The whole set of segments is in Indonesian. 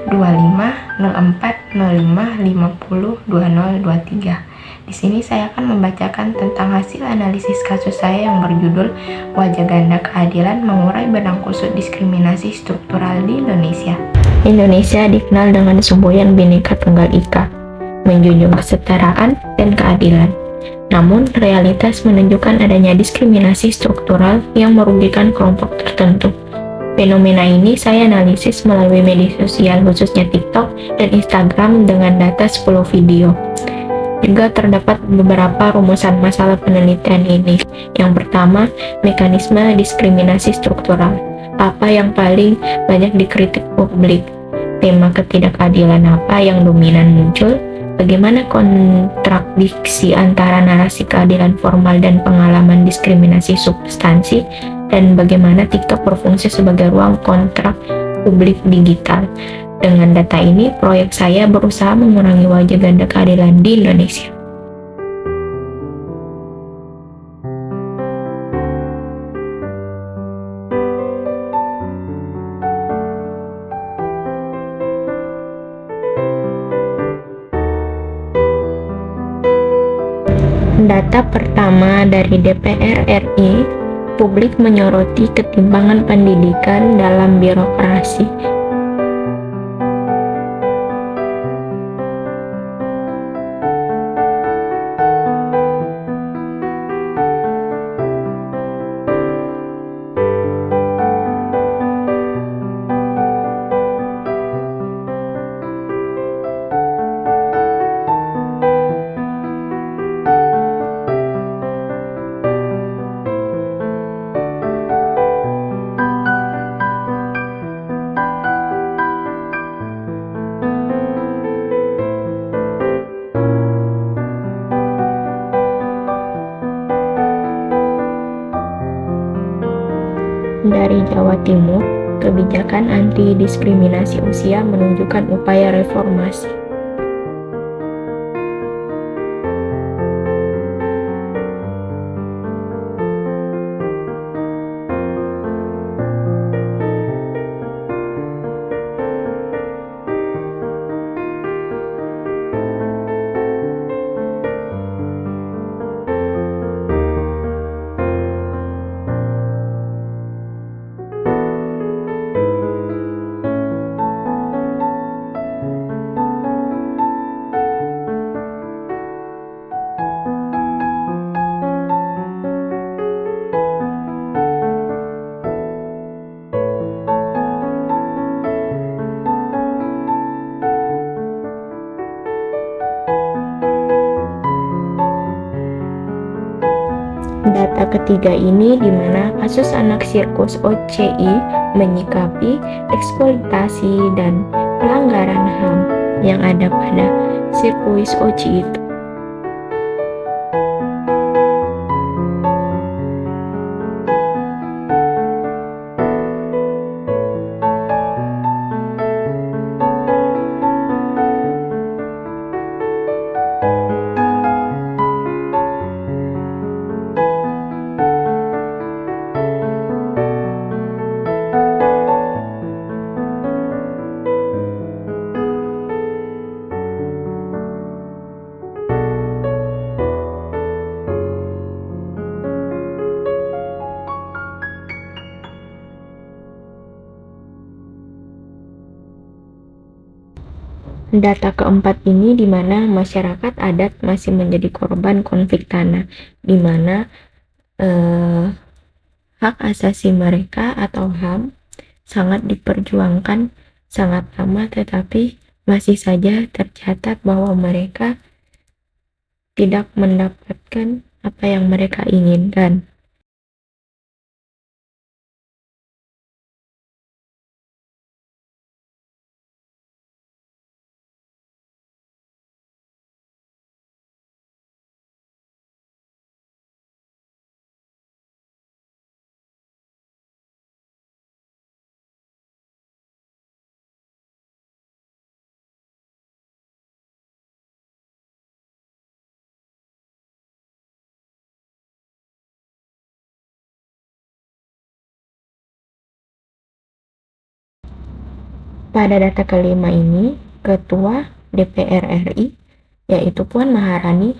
Di sini saya akan membacakan tentang hasil analisis kasus saya yang berjudul Wajah Ganda Keadilan Mengurai Benang Kusut Diskriminasi Struktural di Indonesia. Indonesia dikenal dengan semboyan Bhinneka Tunggal Ika, menjunjung kesetaraan dan keadilan. Namun, realitas menunjukkan adanya diskriminasi struktural yang merugikan kelompok tertentu. Fenomena ini saya analisis melalui media sosial khususnya TikTok dan Instagram dengan data 10 video. Juga terdapat beberapa rumusan masalah penelitian ini. Yang pertama, mekanisme diskriminasi struktural. Apa yang paling banyak dikritik publik? Tema ketidakadilan apa yang dominan muncul? Bagaimana kontradiksi antara narasi keadilan formal dan pengalaman diskriminasi substansi? Dan bagaimana TikTok berfungsi sebagai ruang kontrak publik digital? Dengan data ini, proyek saya berusaha mengurangi wajah ganda keadilan di Indonesia. Data pertama dari DPR RI, publik menyoroti ketimpangan pendidikan dalam birokrasi. Dari Jawa Timur, kebijakan anti diskriminasi usia menunjukkan upaya reformasi. Data ketiga ini di mana kasus anak sirkus OCI menyikapi eksploitasi dan pelanggaran HAM yang ada pada sirkuit OCI itu. Data keempat ini di mana masyarakat adat masih menjadi korban konflik tanah, di mana hak asasi mereka atau HAM sangat diperjuangkan sangat lama, tetapi masih saja tercatat bahwa mereka tidak mendapatkan apa yang mereka inginkan. Pada data kelima ini, Ketua DPR RI, yaitu Puan Maharani,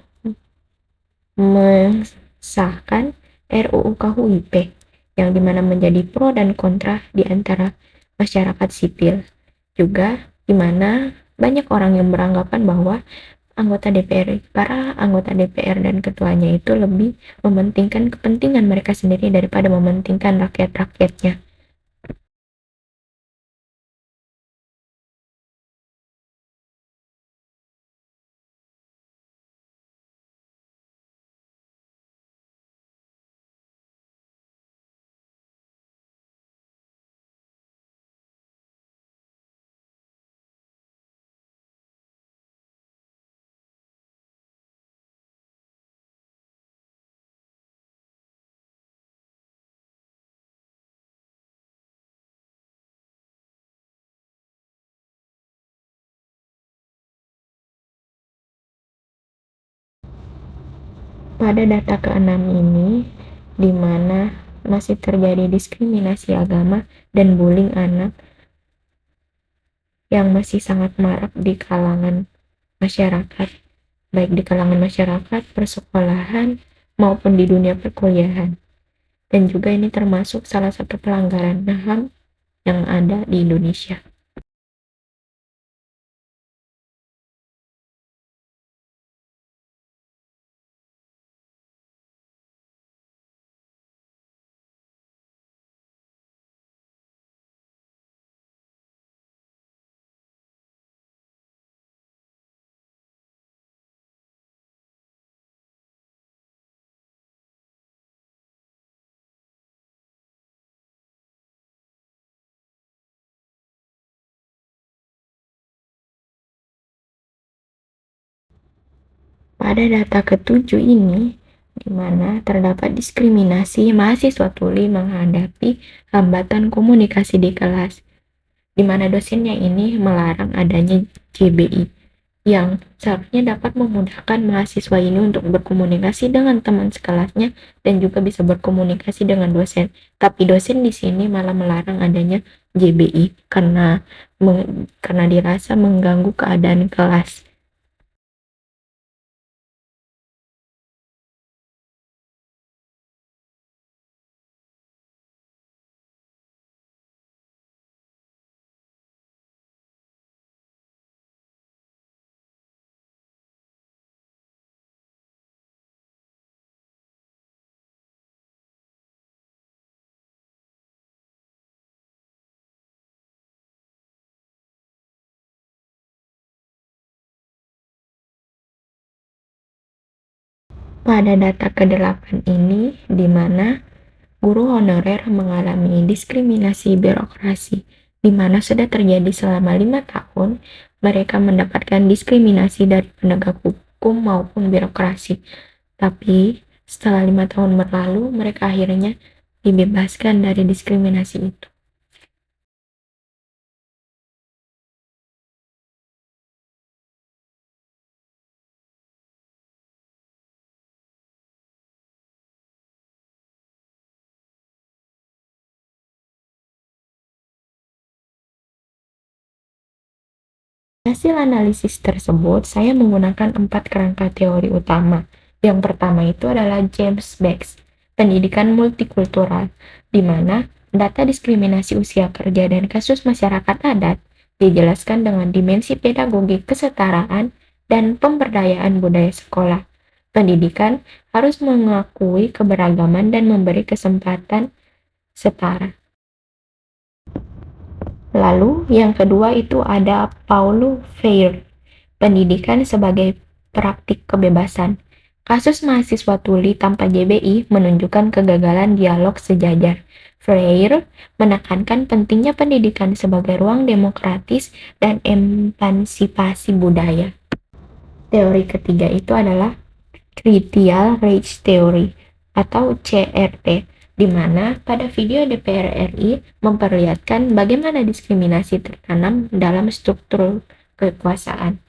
mensahkan RUU KUHP, yang dimana menjadi pro dan kontra di antara masyarakat sipil. Juga dimana banyak orang yang beranggapan bahwa para anggota DPR dan ketuanya itu lebih mementingkan kepentingan mereka sendiri daripada mementingkan rakyat-rakyatnya. Pada data ke-6 ini, di mana masih terjadi diskriminasi agama dan bullying anak yang masih sangat marak di kalangan masyarakat, baik di kalangan masyarakat, persekolahan, maupun di dunia perkuliahan. Dan juga ini termasuk salah satu pelanggaran HAM yang ada di Indonesia. Pada data ke-7 ini, di mana terdapat diskriminasi mahasiswa tuli menghadapi hambatan komunikasi di kelas, di mana dosennya ini melarang adanya JBI, yang seharusnya dapat memudahkan mahasiswa ini untuk berkomunikasi dengan teman sekelasnya dan juga bisa berkomunikasi dengan dosen. Tapi dosen di sini malah melarang adanya JBI karena dirasa mengganggu keadaan kelas. Pada data ke-8 ini, di mana guru honorer mengalami diskriminasi birokrasi, di mana sudah terjadi selama 5 tahun, mereka mendapatkan diskriminasi dari penegak hukum maupun birokrasi. Tapi setelah 5 tahun berlalu, mereka akhirnya dibebaskan dari diskriminasi itu. Hasil analisis tersebut, saya menggunakan 4 kerangka teori utama. Yang pertama itu adalah James Bax, pendidikan multikultural, di mana data diskriminasi usia kerja dan kasus masyarakat adat dijelaskan dengan dimensi pedagogi kesetaraan dan pemberdayaan budaya sekolah. Pendidikan harus mengakui keberagaman dan memberi kesempatan setara. Lalu yang kedua itu ada Paulo Freire, pendidikan sebagai praktik kebebasan. Kasus mahasiswa tuli tanpa JBI menunjukkan kegagalan dialog sejajar. Freire menekankan pentingnya pendidikan sebagai ruang demokratis dan emansipasi budaya. Teori ketiga itu adalah Critical Race Theory atau CRT, di mana pada video DPR RI memperlihatkan bagaimana diskriminasi tertanam dalam struktur kekuasaan.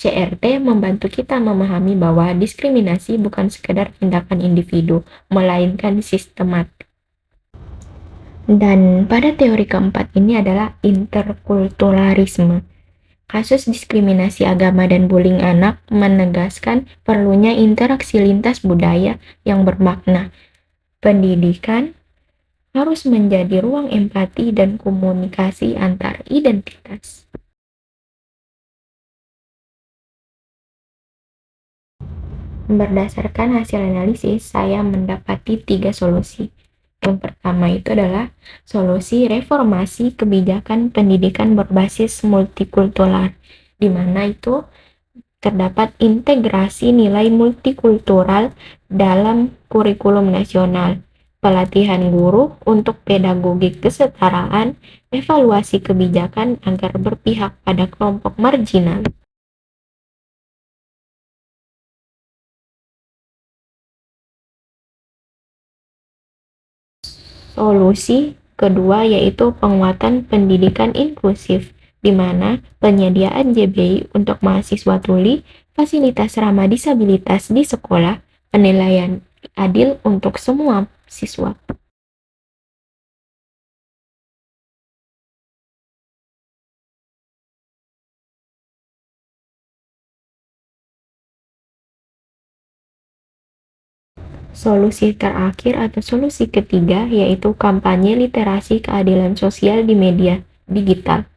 CRT membantu kita memahami bahwa diskriminasi bukan sekedar tindakan individu, melainkan sistematik. Dan pada teori keempat ini adalah interkulturalisme. Kasus diskriminasi agama dan bullying anak menegaskan perlunya interaksi lintas budaya yang bermakna. Pendidikan harus menjadi ruang empati dan komunikasi antar identitas. Berdasarkan hasil analisis, saya mendapati 3 solusi. Yang pertama itu adalah solusi reformasi kebijakan pendidikan berbasis multikultural, di mana itu terdapat integrasi nilai multikultural dalam kurikulum nasional, pelatihan guru untuk pedagogi kesetaraan, evaluasi kebijakan agar berpihak pada kelompok marginal. Solusi kedua yaitu penguatan pendidikan inklusif, di mana penyediaan JBI untuk mahasiswa tuli, fasilitas ramah disabilitas di sekolah, penilaian adil untuk semua siswa. Solusi terakhir atau solusi ketiga yaitu kampanye literasi keadilan sosial di media digital.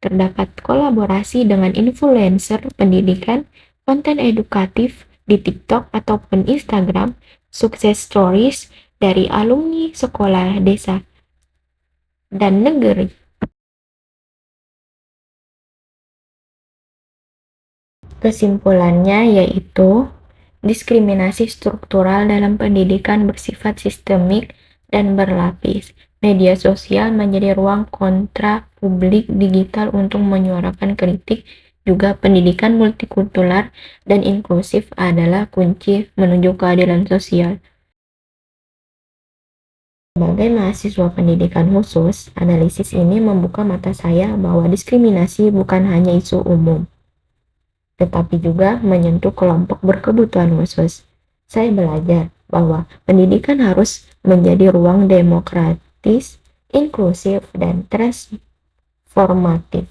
Terdapat kolaborasi dengan influencer pendidikan, konten edukatif di TikTok ataupun Instagram, sukses stories dari alumni sekolah desa dan negeri. Kesimpulannya yaitu diskriminasi struktural dalam pendidikan bersifat sistemik dan berlapis. Media sosial menjadi ruang kontra publik digital untuk menyuarakan kritik. Juga pendidikan multikultural dan inklusif adalah kunci menuju keadilan sosial. Sebagai mahasiswa pendidikan khusus, analisis ini membuka mata saya bahwa diskriminasi bukan hanya isu umum, tetapi juga menyentuh kelompok berkebutuhan khusus. Saya belajar bahwa pendidikan harus menjadi ruang demokratis, inklusif, dan transformatif.